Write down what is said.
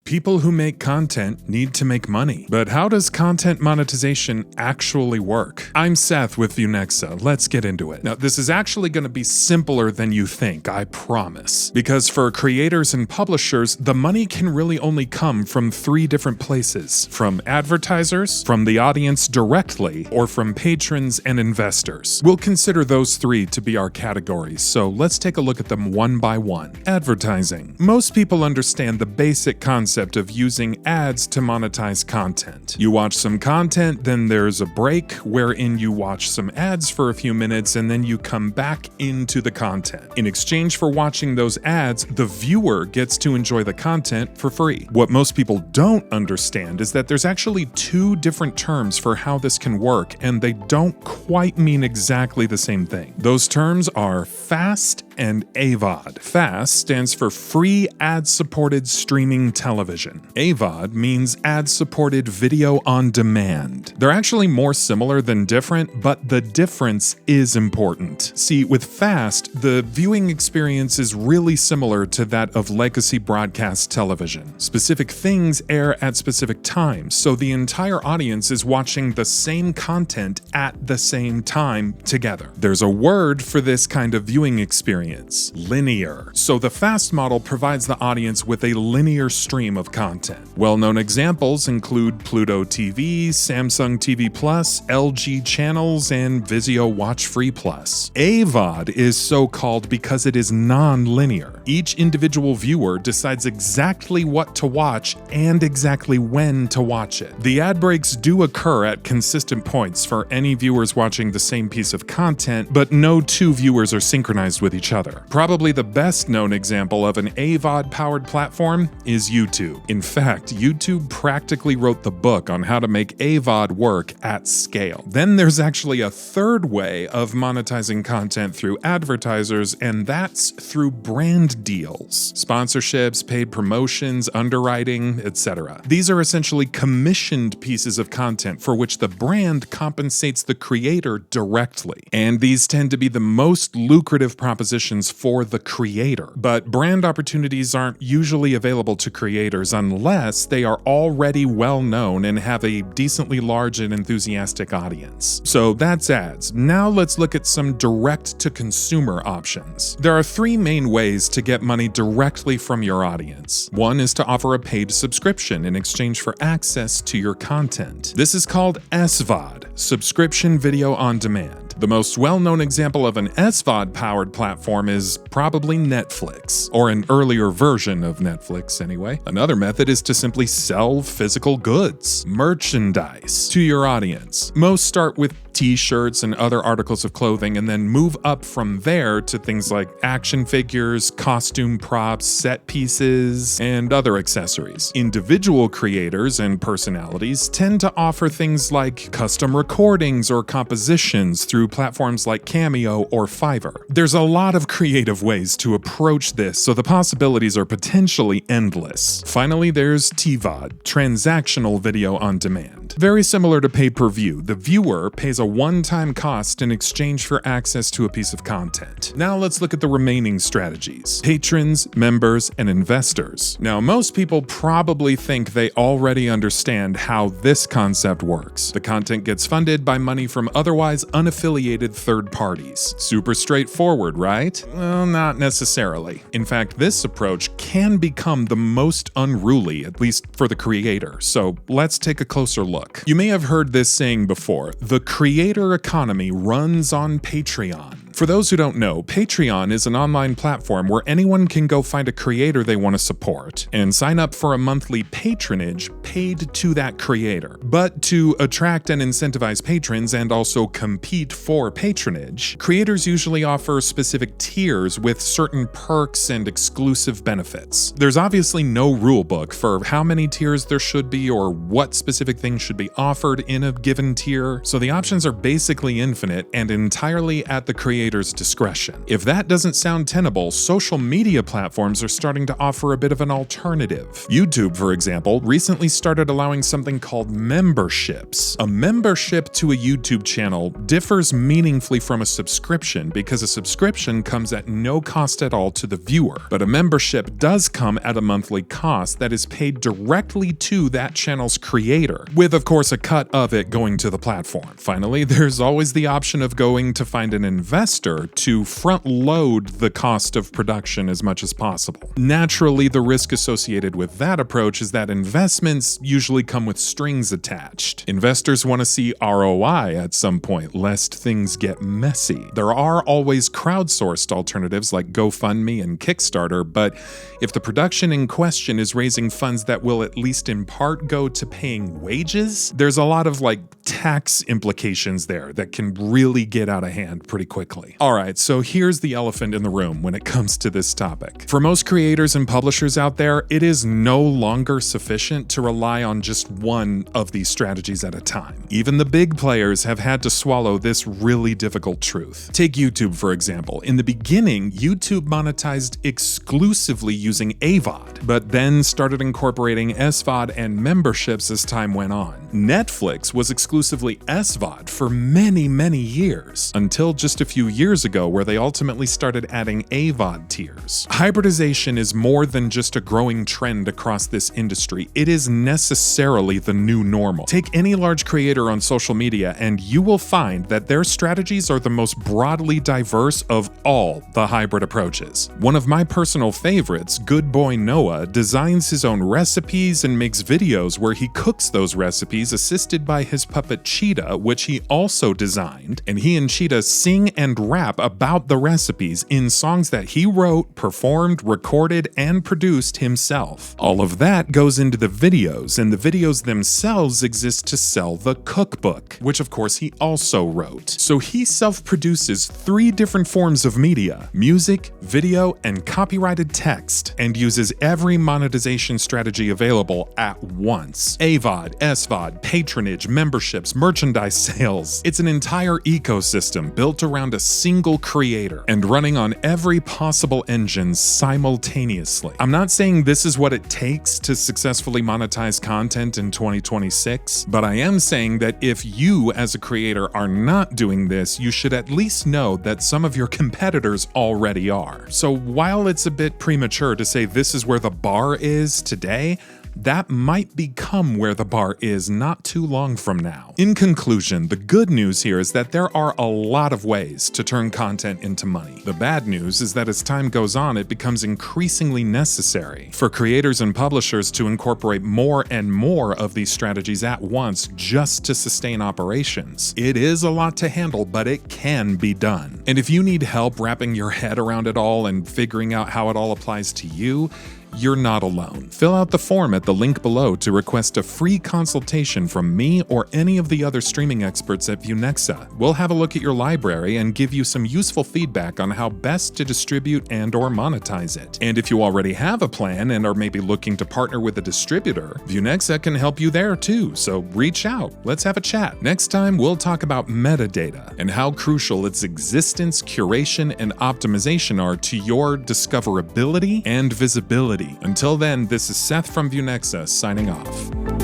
People who make content need to make money. But how does content monetization actually work? I'm Seth with ViewNexa. Let's get into it. Now, this is actually going to be simpler than you think, I promise. Because for creators and publishers, the money can really only come from three different places: from advertisers, from the audience directly, or from patrons and investors. We'll consider those three to be our categories, so let's take a look at them one by one. Advertising. Most people understand the basic concept of using ads to monetize content. You watch some content, then there's a break wherein you watch some ads for a few minutes, and then you come back into the content. In exchange for watching those ads, the viewer gets to enjoy the content for free. What most people don't understand is that there's actually two different terms for how this can work, and they don't quite mean exactly the same thing. Those terms are FAST and AVOD. FAST stands for Free Ad-Supported Streaming Television. AVOD means Ad-Supported Video on Demand. They're actually more similar than different, but the difference is important. See, with FAST, the viewing experience is really similar to that of legacy broadcast television. Specific things air at specific times, so the entire audience is watching the same content at the same time together. There's a word for this kind of viewing experience: linear. So the FAST model provides the audience with a linear stream of content. Well-known examples include Pluto TV, Samsung TV Plus, LG Channels, and Vizio Watch Free Plus. AVOD is so called because it is non-linear. Each individual viewer decides exactly what to watch and exactly when to watch it. The ad breaks do occur at consistent points for any viewers watching the same piece of content, but no two viewers are synchronized with each other. Probably the best known example of an AVOD-powered platform is YouTube. In fact, YouTube practically wrote the book on how to make AVOD work at scale. Then there's actually a third way of monetizing content through advertisers, and that's through brand deals. Sponsorships, paid promotions, underwriting, etc. These are essentially commissioned pieces of content for which the brand compensates the creator directly. And these tend to be the most lucrative propositions for the creator. But brand opportunities aren't usually available to creators unless they are already well known and have a decently large and enthusiastic audience. So that's ads. Now let's look at some direct-to-consumer options. There are three main ways to get money directly from your audience. One is to offer a paid subscription in exchange for access to your content. This is called SVOD, Subscription Video on Demand. The most well-known example of an SVOD-powered platform is probably Netflix, or an earlier version of Netflix anyway. Another method is to simply sell physical goods, merchandise, to your audience. Most start with t-shirts and other articles of clothing and then move up from there to things like action figures, costume props, set pieces, and other accessories. Individual creators and personalities tend to offer things like custom recordings or compositions through platforms like Cameo or Fiverr. There's a lot of creative ways to approach this, so the possibilities are potentially endless. Finally, there's TVOD, Transactional Video on Demand. Very similar to pay-per-view, the viewer pays a one-time cost in exchange for access to a piece of content. Now let's look at the remaining strategies: patrons, members, and investors. Now, most people probably think they already understand how this concept works. The content gets funded by money from otherwise unaffiliated third parties. Super straightforward, right? Well, not necessarily. In fact, this approach can become the most unruly, at least for the creator, so let's take a closer look. You may have heard this saying before: the creator economy runs on Patreon. For those who don't know, Patreon is an online platform where anyone can go find a creator they want to support and sign up for a monthly patronage paid to that creator. But to attract and incentivize patrons and also compete for patronage, creators usually offer specific tiers with certain perks and exclusive benefits. There's obviously no rule book for how many tiers there should be or what specific things should be offered in a given tier, so the options are basically infinite and entirely at the creator's creator's discretion. If that doesn't sound tenable, social media platforms are starting to offer a bit of an alternative. YouTube, for example, recently started allowing something called memberships. A membership to a YouTube channel differs meaningfully from a subscription because a subscription comes at no cost at all to the viewer, but a membership does come at a monthly cost that is paid directly to that channel's creator, with of course a cut of it going to the platform. Finally, there's always the option of going to find an investor to front load the cost of production as much as possible. Naturally, the risk associated with that approach is that investments usually come with strings attached. Investors want to see ROI at some point, lest things get messy. There are always crowdsourced alternatives like GoFundMe and Kickstarter, but if the production in question is raising funds that will at least in part go to paying wages, there's a lot of tax implications there that can really get out of hand pretty quickly. Alright, so here's the elephant in the room when it comes to this topic. For most creators and publishers out there, it is no longer sufficient to rely on just one of these strategies at a time. Even the big players have had to swallow this really difficult truth. Take YouTube, for example. In the beginning, YouTube monetized exclusively using AVOD, but then started incorporating SVOD and memberships as time went on. Netflix was exclusively SVOD for many, many years, until just a few years ago where they ultimately started adding AVOD tiers. Hybridization is more than just a growing trend across this industry. It is necessarily the new normal. Take any large creator on social media and you will find that their strategies are the most broadly diverse of all the hybrid approaches. One of my personal favorites, Good Boy Noah, designs his own recipes and makes videos where he cooks those recipes assisted by his puppet Cheetah, which he also designed, and he and Cheetah sing and rap about the recipes in songs that he wrote, performed, recorded, and produced himself. All of that goes into the videos, and the videos themselves exist to sell the cookbook, which of course he also wrote. So he self-produces 3 different forms of media: music, video, and copyrighted text, and uses every monetization strategy available at once. AVOD, SVOD, patronage, memberships, merchandise sales. It's an entire ecosystem built around a single creator and running on every possible engine simultaneously. I'm not saying this is what it takes to successfully monetize content in 2026, but I am saying that if you as a creator are not doing this, you should at least know that some of your competitors already are. So while it's a bit premature to say this is where the bar is today, that might become where the bar is not too long from now. In conclusion, the good news here is that there are a lot of ways to turn content into money. The bad news is that as time goes on, it becomes increasingly necessary for creators and publishers to incorporate more and more of these strategies at once just to sustain operations. It is a lot to handle, but it can be done. And if you need help wrapping your head around it all and figuring out how it all applies to you, you're not alone. Fill out the form at the link below to request a free consultation from me or any of the other streaming experts at ViewNexa. We'll have a look at your library and give you some useful feedback on how best to distribute and or monetize it. And if you already have a plan and are maybe looking to partner with a distributor, ViewNexa can help you there too, so reach out. Let's have a chat. Next time, we'll talk about metadata and how crucial its existence, curation, and optimization are to your discoverability and visibility. Until then, this is Seth from ViewNexa signing off.